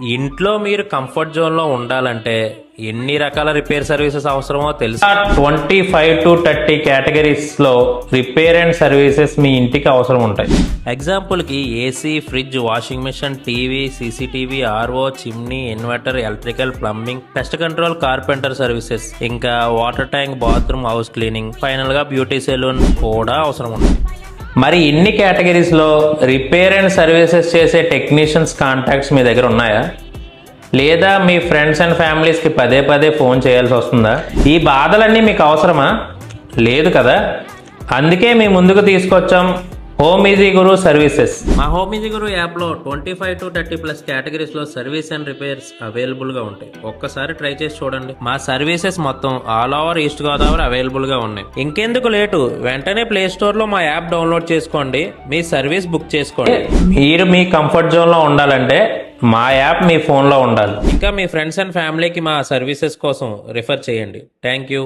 ఇంట్లో మీరు కంఫర్ట్ జోన్లో ఉండాలంటే ఎన్ని రకాల రిపేర్ సర్వీసెస్ అవసరమో తెలుసా? 25 to 30 కేటగిరీస్లో రిపేర్ అండ్ సర్వీసెస్ మీ ఇంటికి అవసరం ఉంటాయి. ఎగ్జాంపుల్కి AC, fridge, washing machine, TV, CCTV, RO, chimney, inverter, electrical, plumbing, pest control, carpenter services, ఇంకా water tank, bathroom, house cleaning, ఫైనల్గా బ్యూటీ సెలూన్ కూడా అవసరం ఉంది. మరి ఇన్ని కేటగిరీస్లో రిపేర్ అండ్ సర్వీసెస్ చేసే టెక్నీషియన్స్ కాంటాక్ట్స్ మీ దగ్గర ఉన్నాయా? లేదా మీ ఫ్రెండ్స్ అండ్ ఫ్యామిలీస్కి పదే పదే ఫోన్ చేయాల్సి వస్తుందా? ఈ బాధలన్నీ మీకు అవసరమా? లేదు కదా. అందుకే మీ ముందుకు తీసుకొచ్చాం హోమ్ ఈజీ గురు సర్వీసెస్. మా హోమ్ ఈజీ గురు యాప్లో 25 to 30+ కేటగిరీస్లో సర్వీస్ అండ్ రిపేర్స్ అవైలబుల్గా ఉంటాయి. ఒక్కసారి ట్రై చేసి చూడండి. మా సర్వీసెస్ మొత్తం ఆల్ ఓవర్ ఈస్ట్ గోదావరి అవైలబుల్గా ఉన్నాయి. ఇంకెందుకు లేటు, వెంటనే ప్లే స్టోర్లో మా యాప్ డౌన్లోడ్ చేసుకోండి, మీ సర్వీస్ బుక్ చేసుకోండి. మీరు మీ కంఫర్ట్ జోన్లో ఉండాలంటే మా యాప్ మీ ఫోన్లో ఉండాలి. ఇంకా మీ ఫ్రెండ్స్ అండ్ ఫ్యామిలీకి మా సర్వీసెస్ కోసం రిఫర్ చేయండి. Thank you.